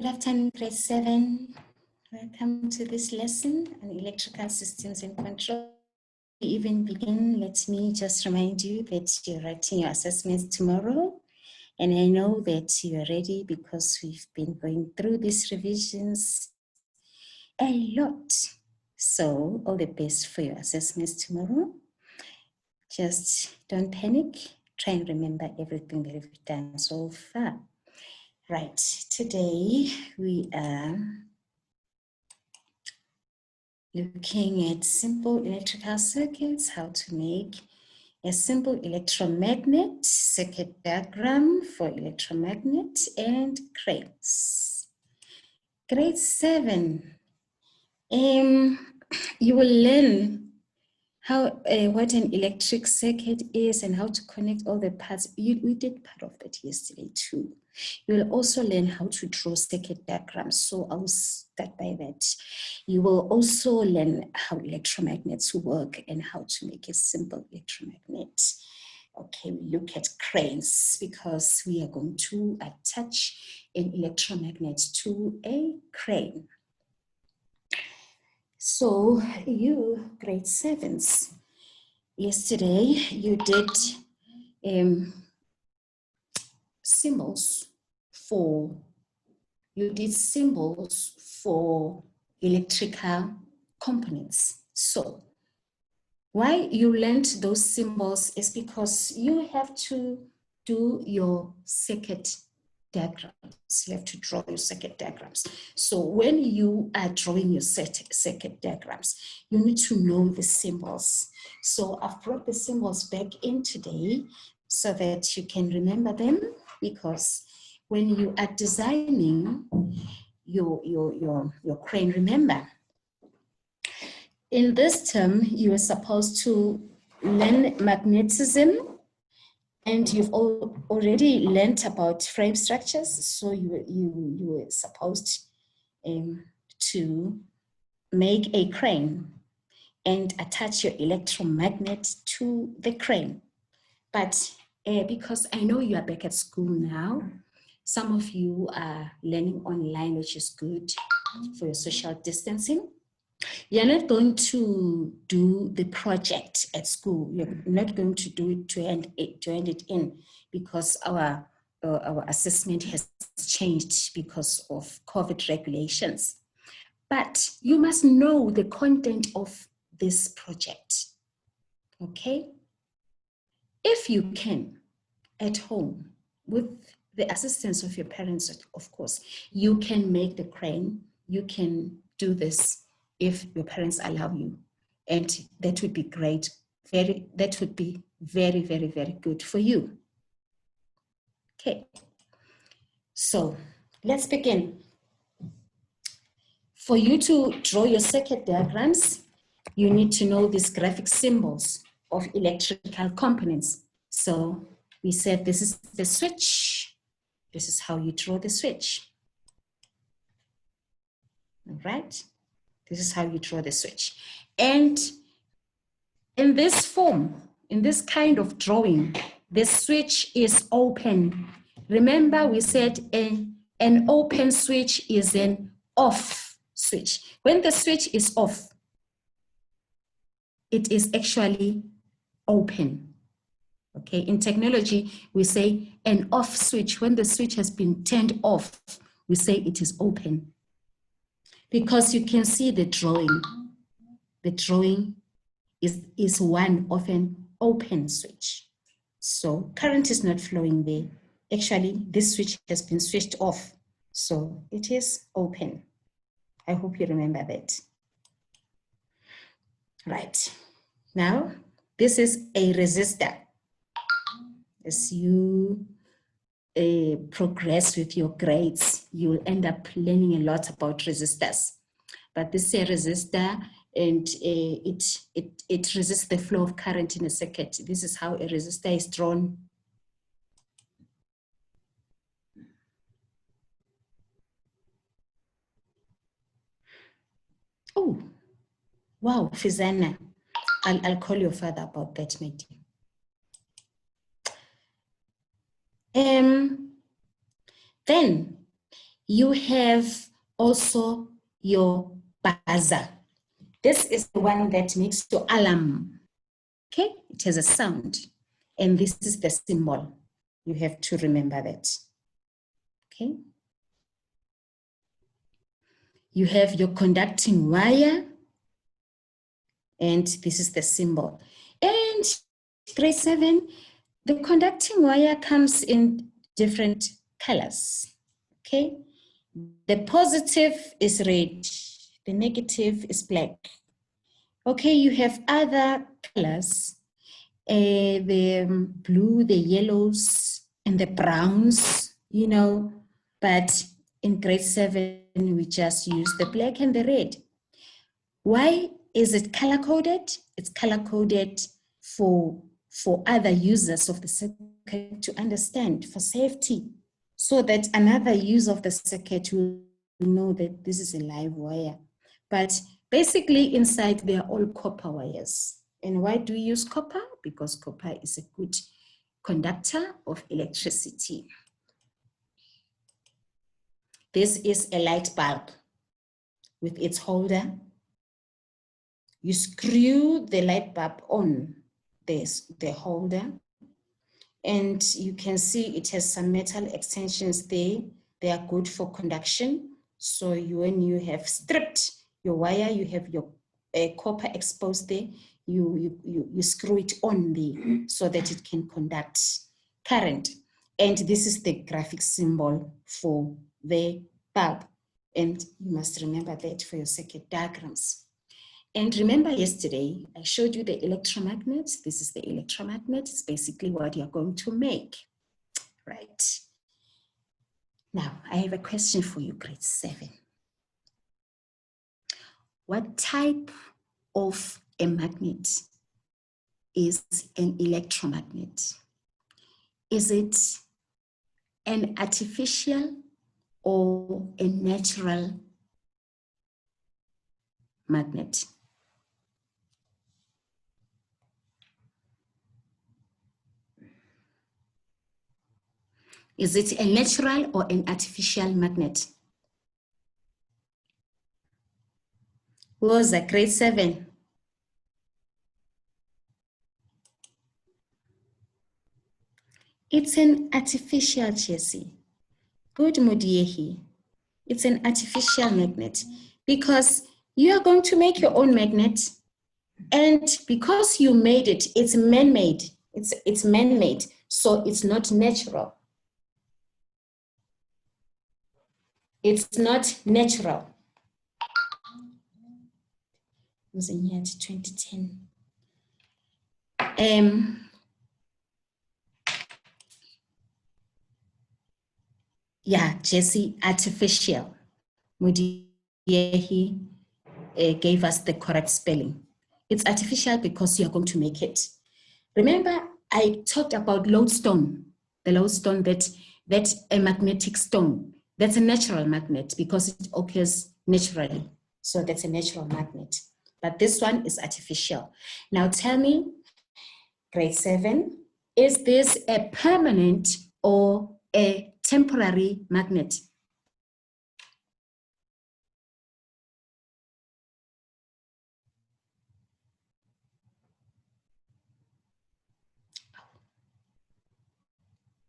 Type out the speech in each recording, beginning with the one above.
Good afternoon, grade 7. Welcome to this lesson on electrical systems and control. Before we even begin, let me just remind you that you're writing your assessments tomorrow. And I know that you're ready because we've been going through these revisions a lot. So all the best for your assessments tomorrow. Just don't panic. Try and remember everything that we've done so far. Right, today we are looking at simple electrical circuits, how to make a simple electromagnet circuit diagram for electromagnet and cranes. Grade 7, you will learn how what an electric circuit is and how to connect all the parts. We did part of that yesterday too. You will also learn how to draw circuit diagrams. So I'll start by that. You will also learn how electromagnets work and how to make a simple electromagnet. Okay, we look at cranes because we are going to attach an electromagnet to a crane. So you grade 7s, yesterday you did symbols for electrical components. So why you learned those symbols is because you have to do your circuit diagrams. You have to draw your circuit diagrams. So when you are drawing your circuit diagrams, you need to know the symbols. So I've brought the symbols back in today so that you can remember them, because when you are designing your crane, remember, in this term, you are supposed to learn magnetism, and you've already learned about frame structures. So you were supposed to make a crane and attach your electromagnet to the crane. But because I know you are back at school now, some of you are learning online, which is good for your social distancing. You're not going to do the project at school. You're not going to do it to end it in, because our assessment has changed because of COVID regulations. But you must know the content of this project, okay? If you can, at home, with the assistance of your parents, of course, you can make the crane, you can do this if your parents allow you. And that would be great. That would be very, very, very good for you. Okay, so let's begin. For you to draw your circuit diagrams, you need to know these graphic symbols of electrical components. So we said this is the switch. This is how you draw the switch. All right? This is how you draw the switch. And in this form, in this kind of drawing, the switch is open. Remember, we said an open switch is an off switch. When the switch is off, it is actually open. Okay, in technology, we say an off switch. When the switch has been turned off, we say it is open. Because you can see the drawing. The drawing is one of an open switch. So current is not flowing there. Actually, this switch has been switched off. So it is open. I hope you remember that. Right. Now, this is a resistor. As you progress with your grades, you'll end up learning a lot about resistors. But this is a resistor, and it resists the flow of current in a circuit. This is how a resistor is drawn. Oh, wow, Fizana. I'll call your father about that, my dear. Then you have also your buzzer. This is the one that makes your alarm. Okay, it has a sound. And this is the symbol. You have to remember that. Okay. You have your conducting wire. And this is the symbol. And grade 7, the conducting wire comes in different colors. Okay. The positive is red. The negative is black. Okay, you have other colors. The blue, the yellows, and the browns, you know, but in grade 7, we just use the black and the red. Why is it color-coded? It's color-coded for other users of the circuit to understand, for safety, so that another user of the circuit will know that this is a live wire. But basically inside, they are all copper wires. And why do we use copper? Because copper is a good conductor of electricity. This is a light bulb with its holder. You screw the light bulb on the holder, and you can see it has some metal extensions there. They are good for conduction. So when you have stripped your wire, you have your copper exposed there, you screw it on there so that it can conduct current. And this is the graphic symbol for the bulb. And you must remember that for your circuit diagrams. And remember yesterday, I showed you the electromagnet. This is the electromagnet. It's basically what you're going to make, right? Now, I have a question for you, grade 7. What type of a magnet is an electromagnet? Is it an artificial or a natural magnet? Is it a natural or an artificial magnet? Who was at grade 7? It's an artificial, Jessie. Good, Mudiehi. It's an artificial magnet because you are going to make your own magnet, and because you made it, it's man-made. It's man-made, so it's not natural. It's not natural. It was in year 2010. Yeah, Jesse, artificial. He gave us the correct spelling. It's artificial because you're going to make it. Remember, I talked about lodestone, the lodestone that's a magnetic stone. That's a natural magnet because it occurs naturally. So that's a natural magnet. But this one is artificial. Now tell me, grade 7, is this a permanent or a temporary magnet?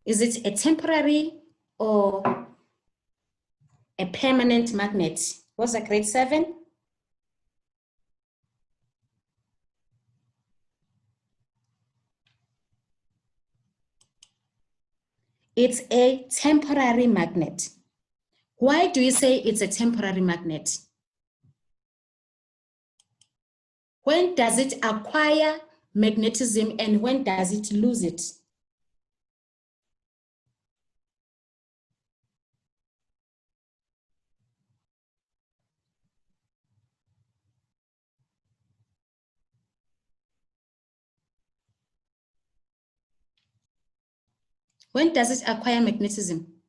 Is it a temporary or a permanent magnet? What's a grade 7? It's a temporary magnet. Why do you say it's a temporary magnet? When does it acquire magnetism and when does it lose it? When does it acquire magnetism?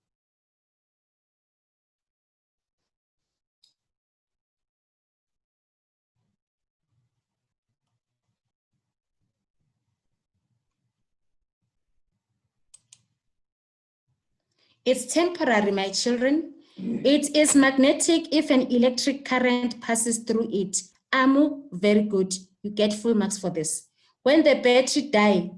It's temporary, my children, It is magnetic if an electric current passes through it. Amu, very good. You get full marks for this. When the battery dies,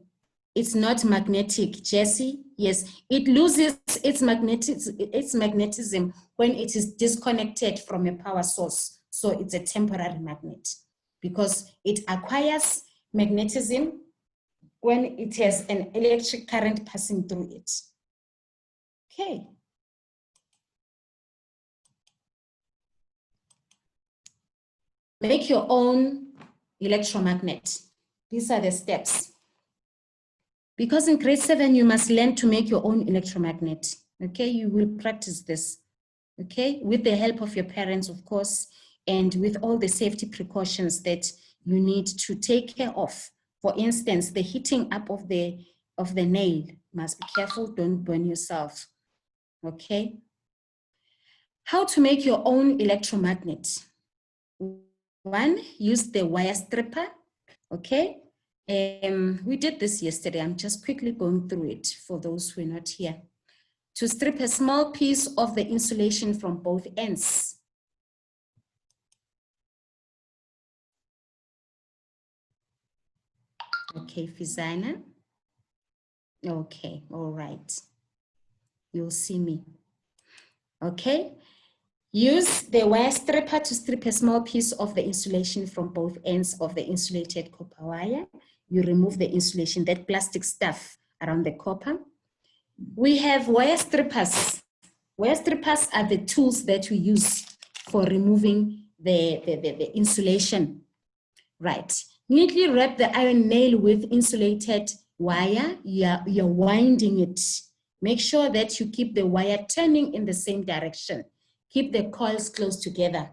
it's not magnetic. Jesse, yes, it loses its magnetism when it is disconnected from a power source. So it's a temporary magnet because it acquires magnetism when it has an electric current passing through it. Okay. Make your own electromagnet. These are the steps. Because in grade 7, you must learn to make your own electromagnet. Okay, you will practice this. Okay, with the help of your parents, of course, and with all the safety precautions that you need to take care of. For instance, the heating up of the nail. Must be careful, don't burn yourself. Okay. How to make your own electromagnet. 1, use the wire stripper. Okay. We did this yesterday. I'm just quickly going through it for those who are not here. To strip a small piece of the insulation from both ends. Okay, Fizana. Okay, all right. You'll see me. Okay. Use the wire stripper to strip a small piece of the insulation from both ends of the insulated copper wire. You remove the insulation, that plastic stuff around the copper. We have wire strippers. Wire strippers are the tools that we use for removing the insulation. Right. Neatly wrap the iron nail with insulated wire. You're winding it. Make sure that you keep the wire turning in the same direction. Keep the coils close together.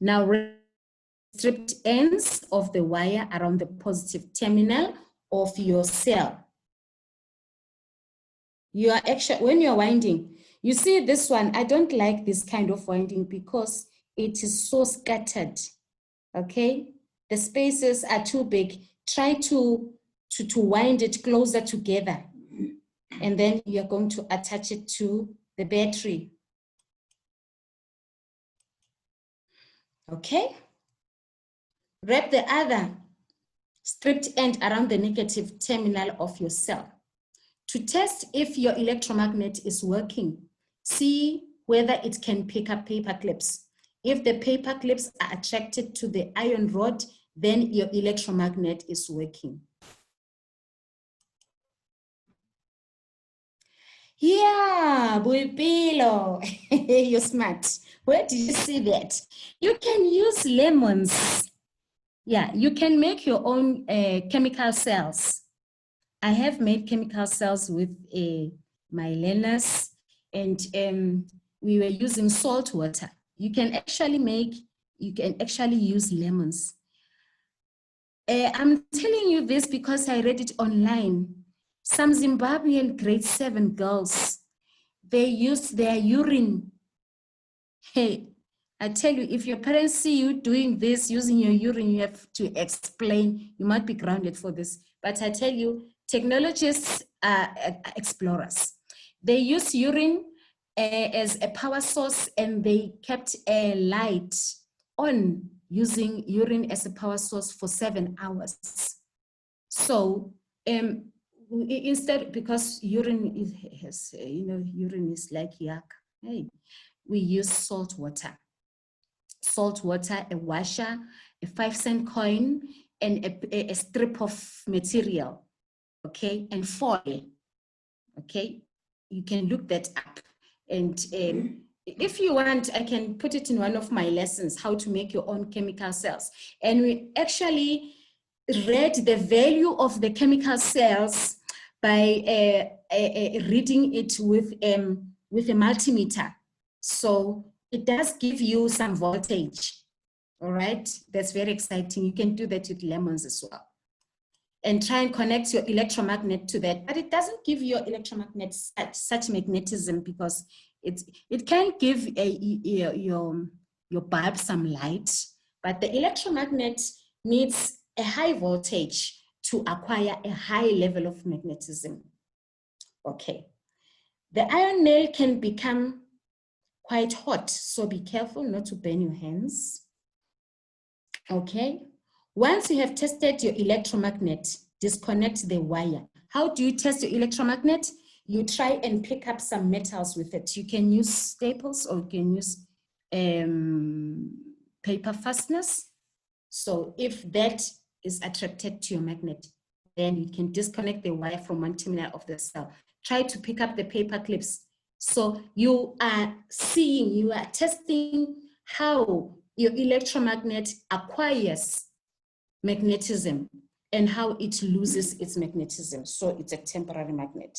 Now, stripped ends of the wire around the positive terminal of your cell. You are actually, when you're winding, you see this one, I don't like this kind of winding because it is so scattered. Okay, the spaces are too big. Try to wind it closer together, and then you're going to attach it to the battery. Okay, wrap the other stripped end around the negative terminal of your cell. To test if your electromagnet is working, see whether it can pick up paper clips. If the paper clips are attracted to the iron rod, then your electromagnet is working. Yeah, Buipilo, you're smart. Where did you see that? You can use lemons. Yeah, you can make your own chemical cells. I have made chemical cells with my learners, and we were using salt water. You can actually use lemons. I'm telling you this because I read it online. Some Zimbabwean grade 7 girls, they use their urine. Hey, I tell you, if your parents see you doing this, using your urine, you have to explain. You might be grounded for this. But I tell you, technologists are explorers. They use urine as a power source, and they kept a light on using urine as a power source for 7 hours. So instead, because urine has, urine is like yuck, hey, we use salt water. Salt water, a washer, a 5-cent coin, and a strip of material, okay, and foil, okay? You can look that up. And if you want, I can put it in one of my lessons, how to make your own chemical cells. And we actually read the value of the chemical cells by reading it with a multimeter. So it does give you some voltage. All right, that's very exciting. You can do that with lemons as well. And try and connect your electromagnet to that. But it doesn't give your electromagnet such magnetism, because it can give your bulb some light, but the electromagnet needs a high voltage to acquire a high level of magnetism. Okay. The iron nail can become quite hot, so be careful not to burn your hands. Okay. Once you have tested your electromagnet, disconnect the wire. How do you test your electromagnet? You try and pick up some metals with it. You can use staples or you can use paper fasteners. So if that is attracted to your magnet, then you can disconnect the wire from one terminal of the cell. Try to pick up the paper clips. So you are seeing, you are testing how your electromagnet acquires magnetism and how it loses its magnetism. So it's a temporary magnet.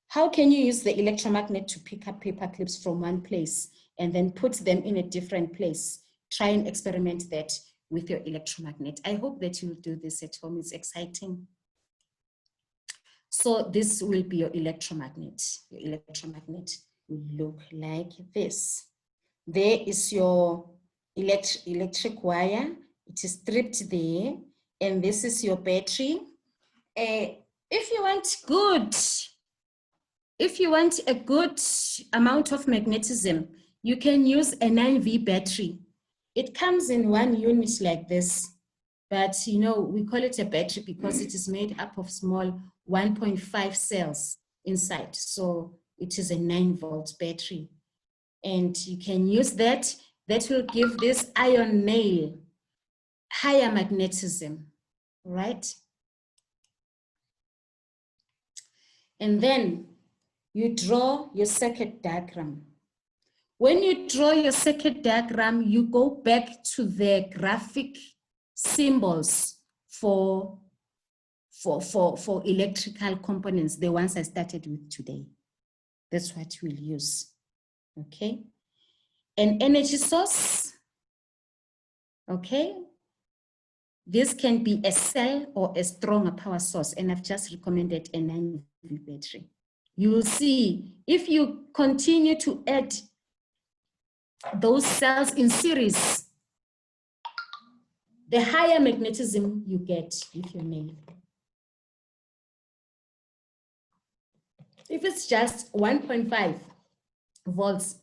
How can you use the electromagnet to pick up paper clips from one place and then put them in a different place? Try and experiment that with your electromagnet. I hope that you'll do this at home. It's exciting. So this will be your electromagnet. Your electromagnet will look like this. There is your electric wire. It is stripped there. And this is your battery. If you want a good amount of magnetism, you can use a 9V battery. It comes in one unit like this, but you know, we call it a battery because it is made up of small 1.5 cells inside. So it is a 9-volt battery. And you can use that. That will give this iron nail higher magnetism, right? And then you draw your circuit diagram. When you draw your circuit diagram, you go back to the graphic symbols for electrical components, the ones I started with today. That's what we'll use, okay? An energy source, okay? This can be a cell or a stronger power source, and I've just recommended a 9V battery. You will see if you continue to add those cells in series, the higher magnetism you get with your nail. If it's just 1.5 volts,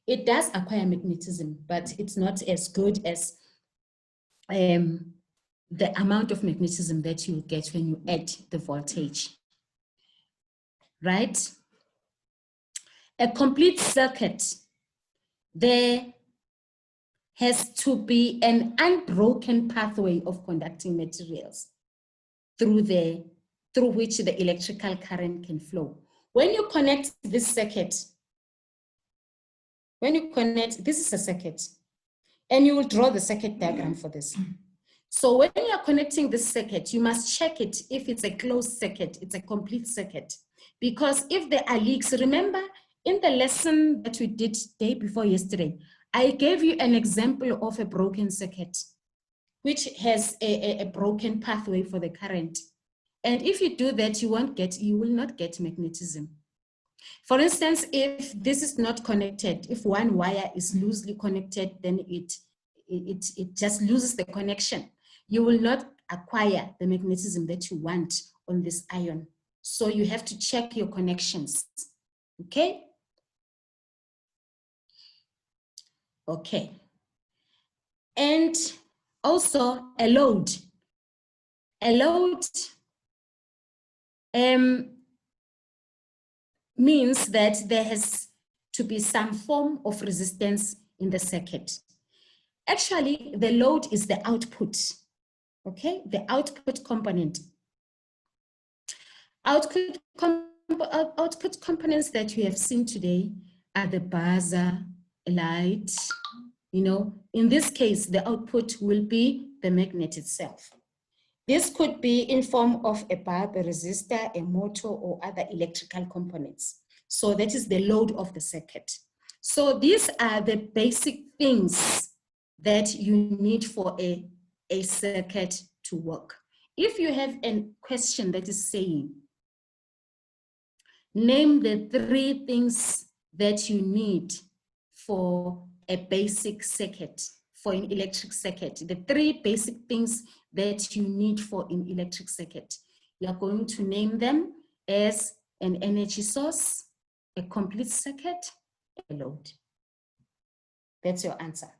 it does acquire magnetism, but it's not as good as the amount of magnetism that you get when you add the voltage, right? A complete circuit, there has to be an unbroken pathway of conducting materials through which the electrical current can flow. When you connect this circuit, this is a circuit, and you will draw the circuit diagram for this. So when you are connecting this circuit, you must check it if it's a closed circuit, it's a complete circuit. Because if there are leaks, remember in the lesson that we did day before yesterday, I gave you an example of a broken circuit, which has a broken pathway for the current. And if you do that, you will not get magnetism. For instance, if this is not connected, if one wire is loosely connected, then it just loses the connection. You will not acquire the magnetism that you want on this ion. So you have to check your connections, okay? Okay. And also a load. A load means that there has to be some form of resistance in the circuit. Actually, the load is the output, okay? The output component. Output components that we have seen today are the buzzer, light, you know. In this case, the output will be the magnet itself. This could be in form of a bulb, a resistor, a motor, or other electrical components. So that is the load of the circuit. So these are the basic things that you need for a circuit to work. If you have a question that is saying, name the 3 things that you need for a basic circuit, for an electric circuit, the 3 basic things that you need for an electric circuit. You are going to name them as an energy source, a complete circuit, a load. That's your answer.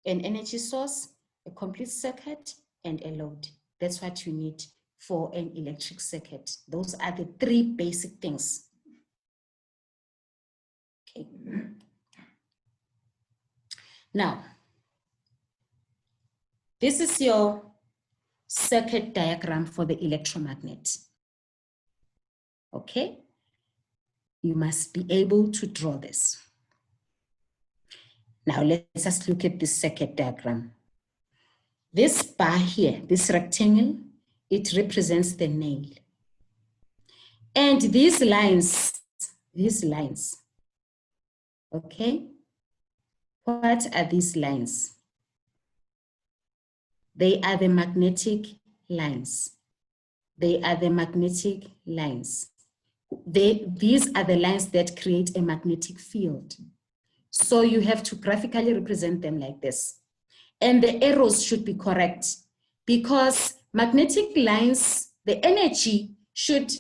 An energy source, a complete circuit, and a load. That's what you need for an electric circuit. Those are the three basic things. Okay. Now, this is your circuit diagram for the electromagnet. Okay? You must be able to draw this. Now, let's just look at this circuit diagram. This bar here, this rectangle, it represents the nail. And these lines, okay? What are these lines? They are the magnetic lines. They are the magnetic lines. These are the lines that create a magnetic field. So you have to graphically represent them like this. And the arrows should be correct because magnetic lines, the energy should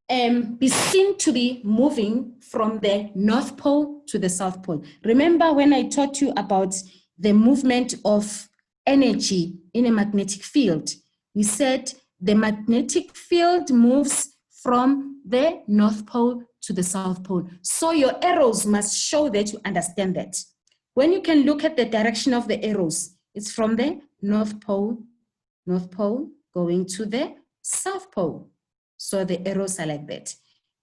be seen to be moving from the North Pole to the South Pole. Remember when I taught you about the movement of energy in a magnetic field, we said the magnetic field moves from the North Pole to the South Pole. So your arrows must show that you understand that. When you can look at the direction of the arrows, it's from the North Pole going to the South Pole. So the arrows are like that.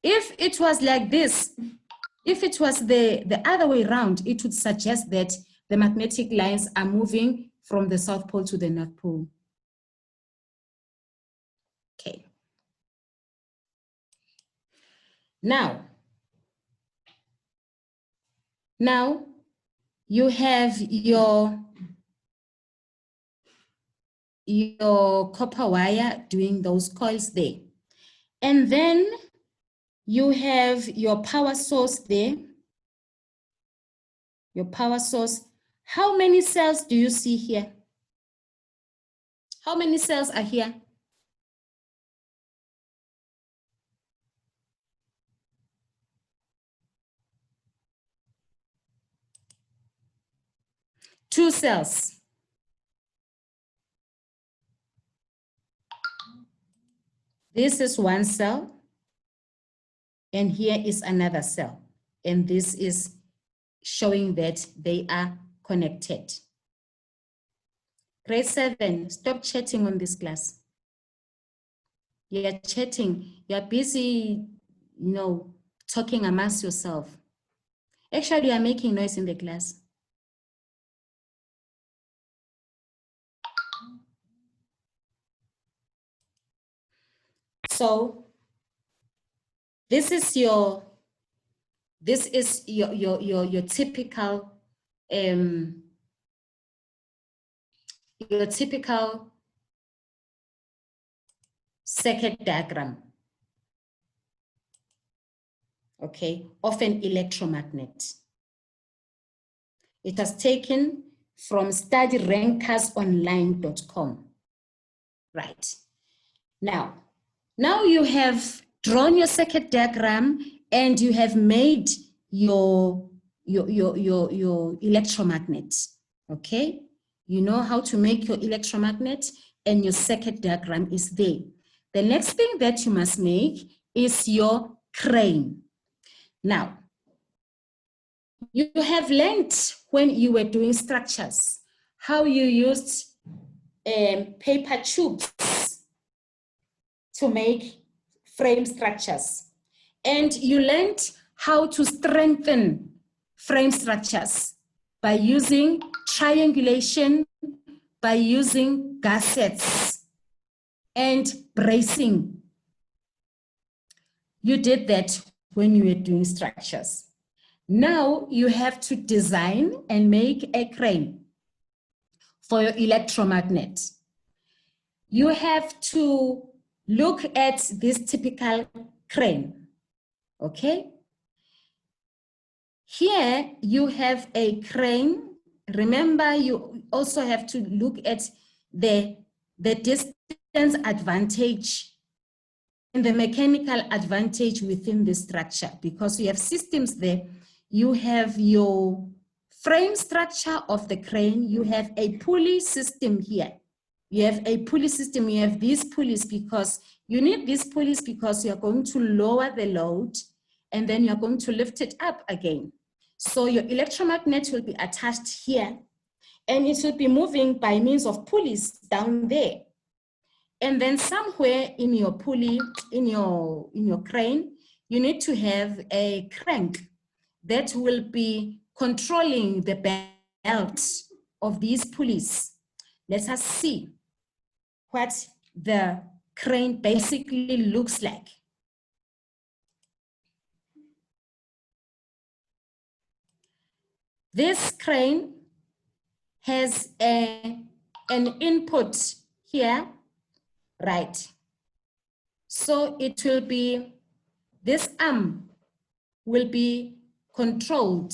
If it was like this, if it was the other way around, it would suggest that the magnetic lines are moving from the South Pole to the North Pole. Okay. Now you have your copper wire doing those coils there. And then you have your power source there. Your power source. How many cells do you see here? How many cells are here? Two cells. This is one cell. And here is another cell. And this is showing that they are connected. Grade 7, stop chatting on this class. You're chatting, you're busy, talking amongst yourself. Actually, you are making noise in the class. So this is your typical circuit diagram, okay, of an electromagnet. It was taken from studyrankersonline.com. Right. Now you have drawn your circuit diagram and you have made your electromagnet. Okay? You know how to make your electromagnet and your circuit diagram is there. The next thing that you must make is your crane. Now, you have learned when you were doing structures how you used paper tubes to make frame structures. And you learned how to strengthen frame structures by using triangulation, by using gussets and bracing. You did that when you were doing structures. Now you have to design and make a crane for your electromagnet. You have to look at this typical crane, okay? Here you have a crane. Remember, you also have to look at the distance advantage the mechanical advantage within the structure, because you have systems there. You have your frame structure of the crane. You have a pulley system here. You have a pulley system. You have these pulleys because you need these pulleys because you are going to lower the load and then you're going to lift it up again. So your electromagnet will be attached here and it will be moving by means of pulleys down there. And then somewhere in your pulley, in your crane, you need to have a crank that will be controlling the belt of these pulleys. Let us see what the crane basically looks like. This crane has an input here, right? So it will be, this arm will be controlled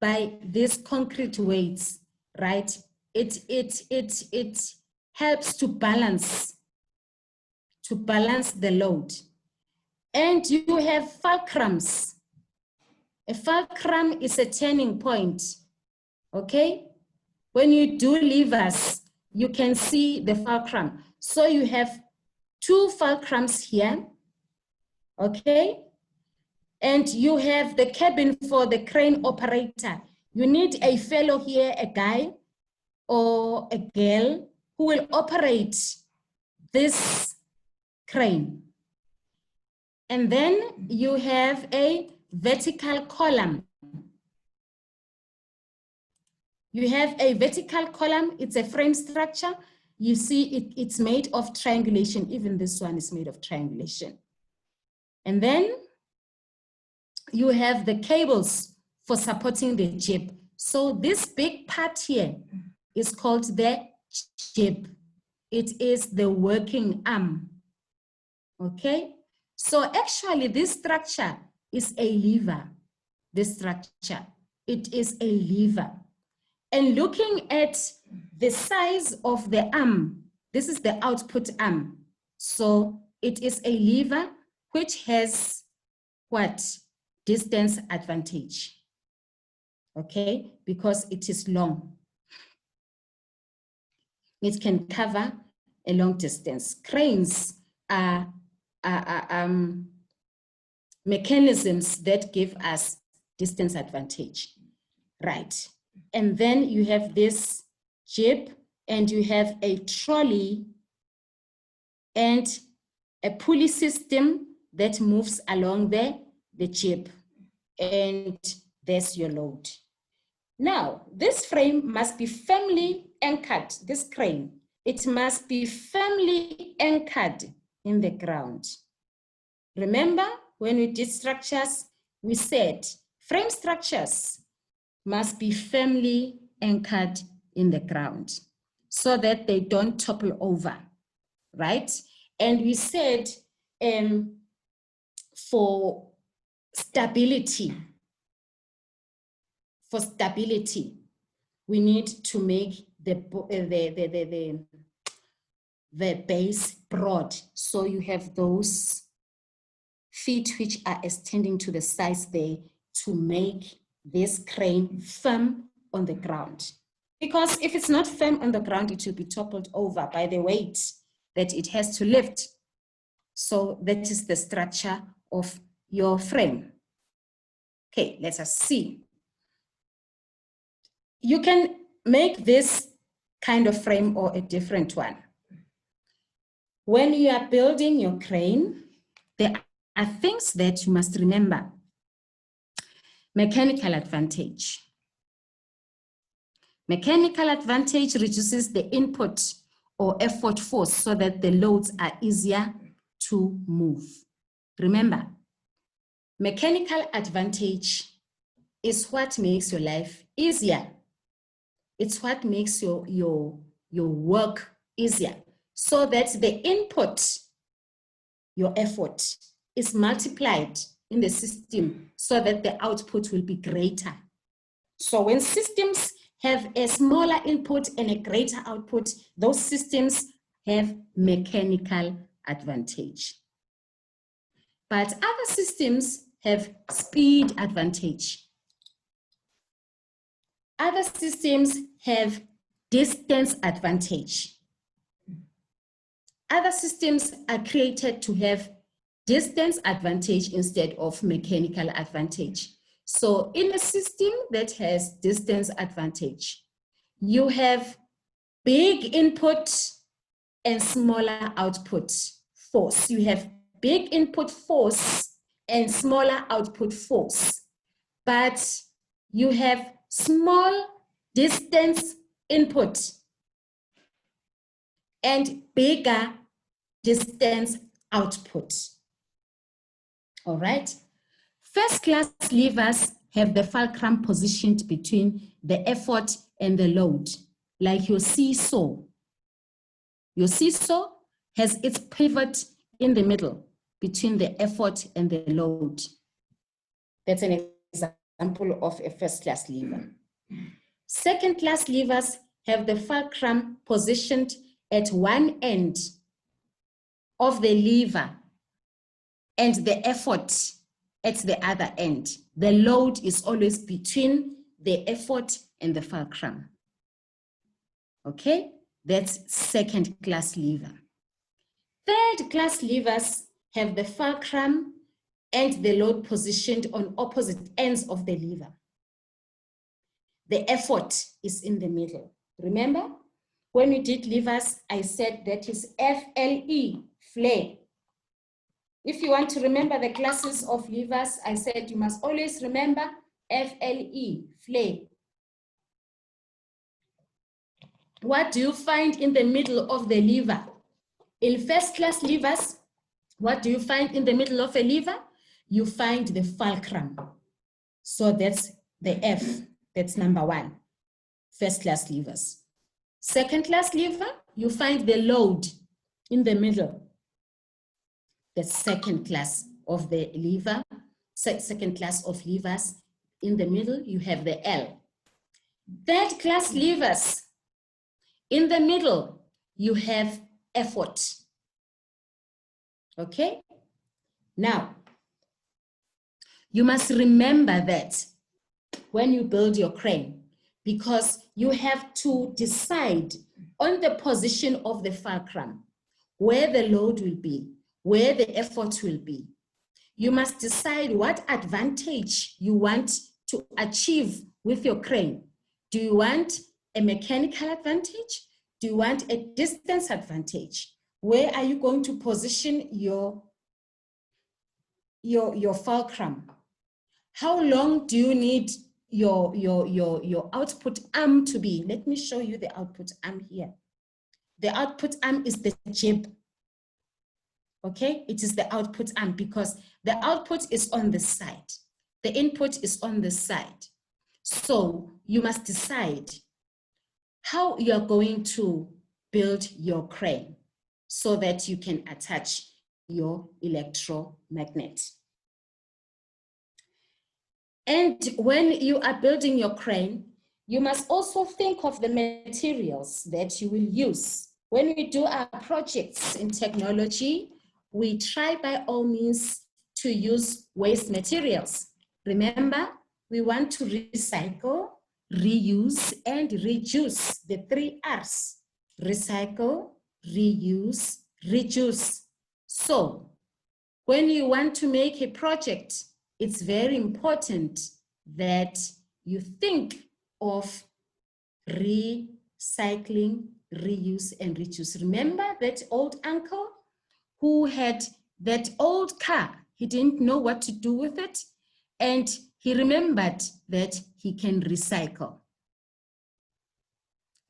by these concrete weights, right? It helps to balance the load. And you have fulcrums. A fulcrum is a turning point, okay? When you do levers, you can see the fulcrum. So you have two fulcrums here, okay? And you have the cabin for the crane operator. You need a fellow here, a guy or a girl who will operate this crane. And then you have a vertical column. You have a vertical column, it's a frame structure. You see it's made of triangulation. Even this one is made of triangulation. And then you have the cables for supporting the jib. So this big part here is called the jib. It is the working arm, okay? So actually this structure is a lever, this structure. It is a lever. And looking at the size of the arm, this is the output arm. So it is a lever which has what? Distance advantage, okay? Because it is long. It can cover a long distance. Cranes are mechanisms that give us distance advantage, right? And then you have this jib and you have a trolley and a pulley system that moves along the jib, and there's your load. Now, this frame must be firmly anchored, this crane, it must be firmly anchored in the ground. Remember, when we did structures, we said frame structures must be firmly anchored in the ground so that they don't topple over, right? And we said for stability, we need to make the base broad. So you have those feet which are extending to the sides there to make this crane firm on the ground. Because if it's not firm on the ground, it will be toppled over by the weight that it has to lift. So that is the structure of your frame. Okay, let us see. You can make this kind of frame or a different one. When you are building your crane, there are things that you must remember. Mechanical advantage. Mechanical advantage reduces the input or effort force so that the loads are easier to move. Remember, mechanical advantage is what makes your life easier. It's what makes your work easier, so that the input, your effort, is multiplied in the system so that the output will be greater. So when systems have a smaller input and a greater output, those systems have mechanical advantage. but other systems have speed advantage. Other systems have distance advantage. Other systems are created to have distance advantage instead of mechanical advantage. So in a system that has distance advantage, you have big input and smaller output force. You have big input force and smaller output force, but you have small distance input and bigger distance output. All right. First class levers have the fulcrum positioned between the effort and the load, like your seesaw. Your seesaw has its pivot in the middle between the effort and the load. That's an example of a first class lever. Second class levers have the fulcrum positioned at one end of the lever and the effort at the other end. The load is always between the effort and the fulcrum. Okay, that's second class lever. Third class levers have the fulcrum and the load positioned on opposite ends of the lever. The effort is in the middle. Remember, when we did levers, I said that is FLE, flare. If you want to remember the classes of levers, I said you must always remember FLE, flare. What do you find in the middle of the lever? In first class levers, what do you find in the middle of a lever? You find the fulcrum. So that's the F, that's number one, first class levers. Second class lever, you find the load in the middle. The second class of the lever, second class of levers. In the middle, you have the L. Third class levers, in the middle, you have effort. Okay? Now, you must remember that when you build your crane, because you have to decide on the position of the fulcrum, where the load will be, where the effort will be. You must decide what advantage you want to achieve with your crane. Do you want a mechanical advantage? Do you want a distance advantage? Where are you going to position your fulcrum? How long do you need your output arm to be? Let me show you the output arm here. The output arm is the jib. Okay, it is the output arm because the output is on the side. The input is on the side. So you must decide how you're going to build your crane so that you can attach your electromagnet. And when you are building your crane, you must also think of the materials that you will use. When we do our projects in technology, we try by all means to use waste materials. Remember, we want to recycle, reuse, and reduce, the 3 R's. Recycle, reuse, reduce. So, when you want to make a project, it's very important that you think of recycling, reuse, and reduce. Remember that old uncle who had that old car? He didn't know what to do with it, and he remembered that he can recycle.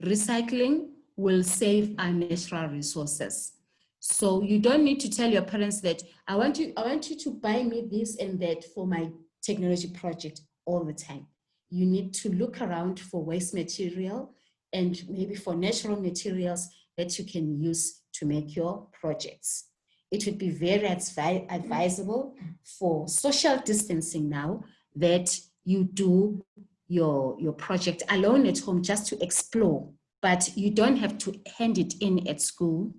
Recycling will save our natural resources. So you don't need to tell your parents that I want you to buy me this and that for my technology project all the time. You need to look around for waste material and maybe for natural materials that you can use to make your projects. It would be very advisable for social distancing now that you do your project alone at home just to explore, but you don't have to hand it in at school.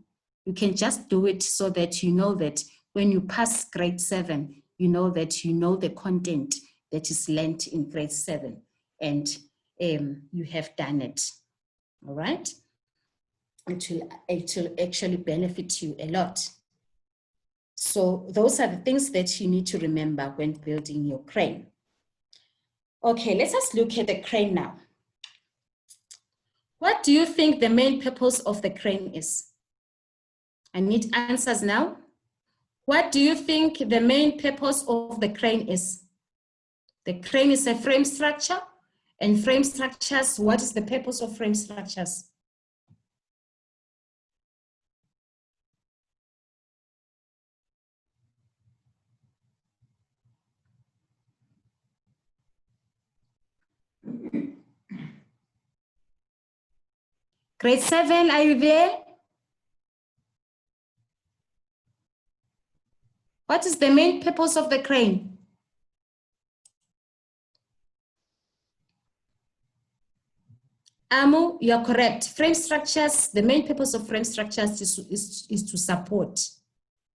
You can just do it so that you know that when you pass grade 7, you know that you know the content that is learned in grade 7, and you have done it. All right? It will actually benefit you a lot. So those are the things that you need to remember when building your crane. Okay, let us look at the crane now. What do you think the main purpose of the crane is? I need answers now. What do you think the main purpose of the crane is? The crane is a frame structure, and frame structures, what is the purpose of frame structures? Grade 7, are you there? What is the main purpose of the crane? Amu, you're correct. Frame structures, the main purpose of frame structures is to support.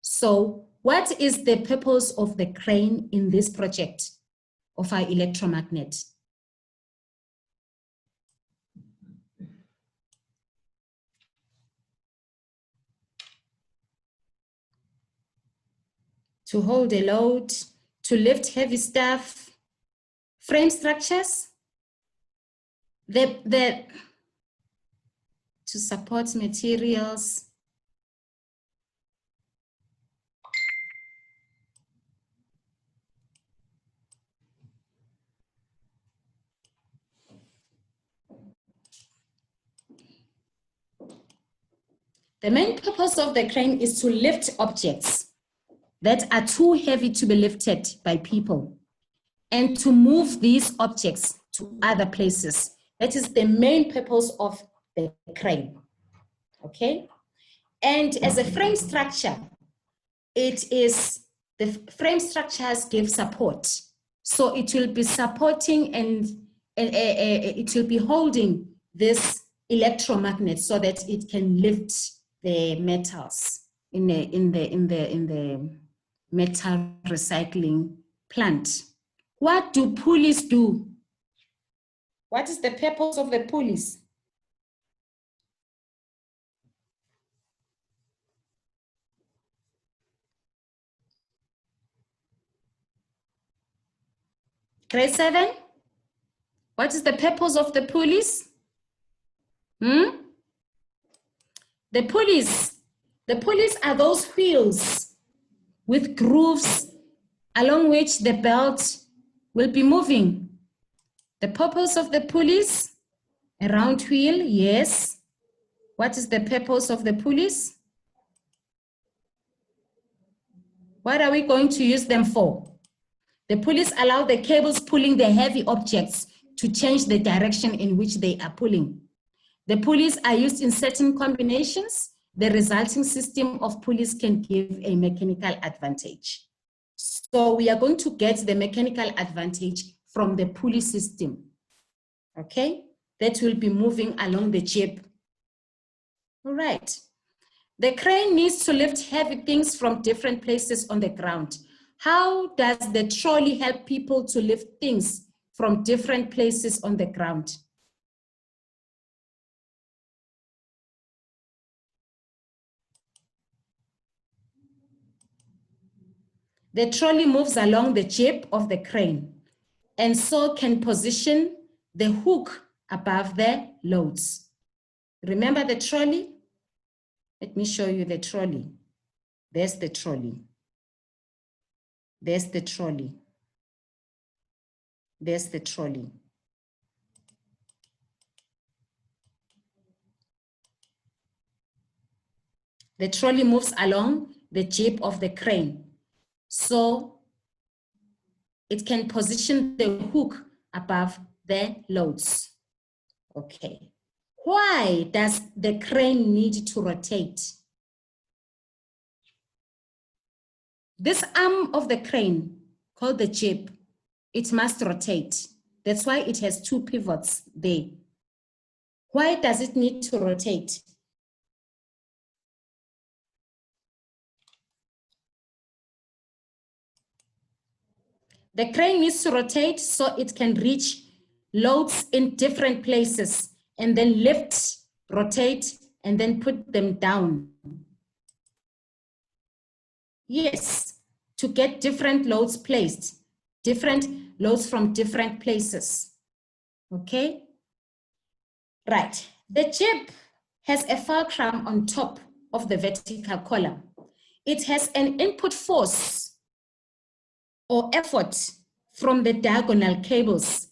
So what is the purpose of the crane in this project of our electromagnet? To hold a load, to lift heavy stuff, frame structures, to support materials. The main purpose of the crane is to lift objects that are too heavy to be lifted by people and to move these objects to other places. That is the main purpose of the crane, okay? And as a frame structure, the frame structures give support. So it will be supporting and it will be holding this electromagnet so that it can lift the metals in the metal recycling plant. What do pulleys do? What is the purpose of the pulleys? Grade 7? What is the purpose of the pulleys? The pulleys are those wheels with grooves along which the belt will be moving. The purpose of the pulleys, a round wheel, yes. What is the purpose of the pulleys? What are we going to use them for? The pulleys allow the cables pulling the heavy objects to change the direction in which they are pulling. The pulleys are used in certain combinations. The resulting system of pulleys can give a mechanical advantage. So we are going to get the mechanical advantage from the pulley system, okay? That will be moving along the jib. All right. The crane needs to lift heavy things from different places on the ground. How does the trolley help people to lift things from different places on the ground? The trolley moves along the jib of the crane and so can position the hook above the loads. Remember the trolley? Let me show you the trolley. There's the trolley. There's the trolley. There's the trolley. The trolley moves along the jib of the crane. So it can position the hook above the loads. Okay. Why does the crane need to rotate? This arm of the crane, called the jib, it must rotate. That's why it has two pivots there. Why does it need to rotate? The crane needs to rotate so it can reach loads in different places and then lift, rotate, and then put them down. Yes, to get different loads placed, different loads from different places. Okay? Right. The jib has a fulcrum on top of the vertical column. It has an input force or effort from the diagonal cables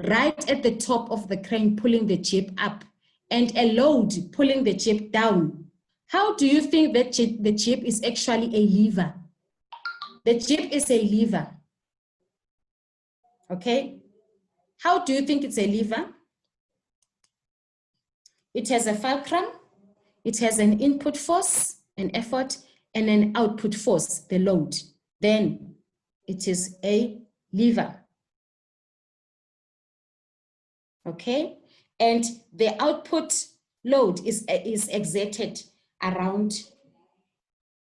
right at the top of the crane pulling the jib up and a load pulling the jib down. How do you think that the jib is actually a lever? The jib is a lever. Okay? How do you think it's a lever? It has a fulcrum, it has an input force, an effort, and an output force, the load. Then it is a lever. Okay? And the output load is exerted around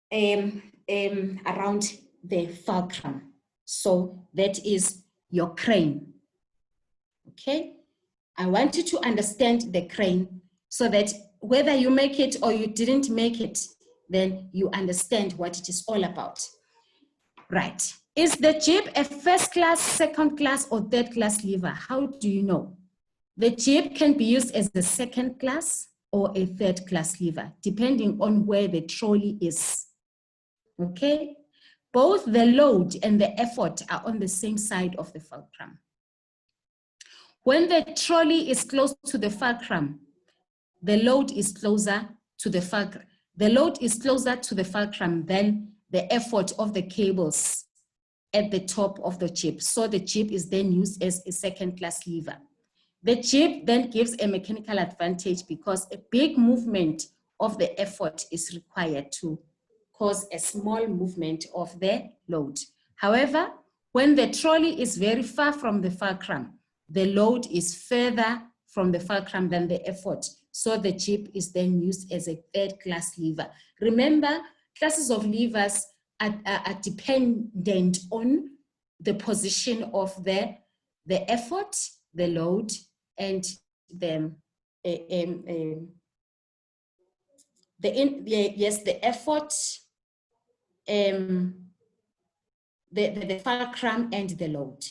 the fulcrum. So that is your crane. Okay? I want you to understand the crane so that whether you make it or you didn't make it, then you understand what it is all about. Right. Is the jib a first class, second class, or third class lever? How do you know? The jib can be used as a second class or a third class lever, depending on where the trolley is. Okay? Both the load and the effort are on the same side of the fulcrum. When the trolley is close to the fulcrum, the load is closer to the fulcrum. The load is closer to the fulcrum than the effort of the cables at the top of the jib. So the jib is then used as a second class lever. The jib then gives a mechanical advantage because a big movement of the effort is required to cause a small movement of the load. However, when the trolley is very far from the fulcrum, the load is further from the fulcrum than the effort. So the jib is then used as a third class lever. Remember, classes of levers are dependent on the position of the effort, the load, and the effort, the fulcrum, and the load.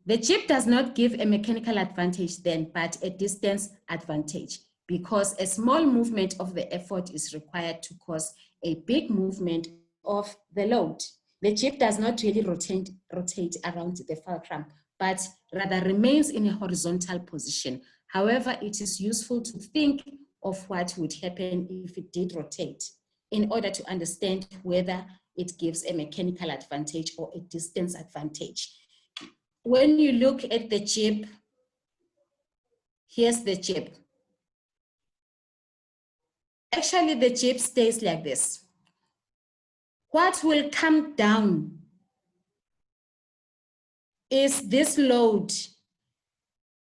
The jib does not give a mechanical advantage then, but a distance advantage, because a small movement of the effort is required to cause a big movement of the load. The jib does not really rotate around the fulcrum, but rather remains in a horizontal position. However, it is useful to think of what would happen if it did rotate in order to understand whether it gives a mechanical advantage or a distance advantage. When you look at the jib, here's the jib. Actually, the jib stays like this. What will come down is this load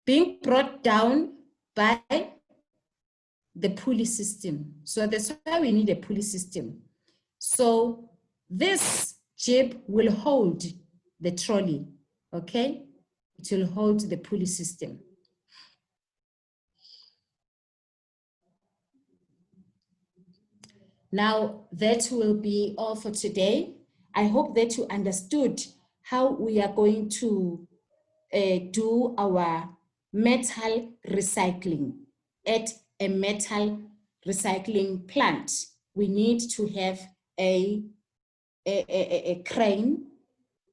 being brought down by the pulley system. So that's why we need a pulley system. So this jib will hold the trolley, okay? It will hold the pulley system. Now, that will be all for today. I hope that you understood how we are going to do our metal recycling. At a metal recycling plant, we need to have a crane.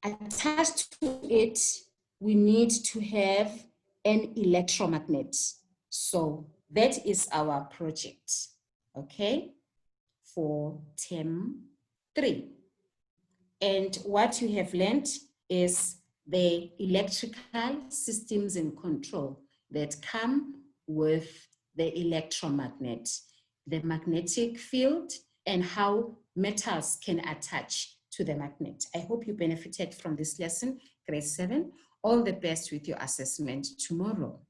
Attached to it, we need to have an electromagnet. So that is our project, okay, for term 3. And what you have learned is the electrical systems and control that come with the electromagnet, the magnetic field, and how metals can attach to the magnet. I hope you benefited from this lesson, grade 7. All the best with your assessment tomorrow.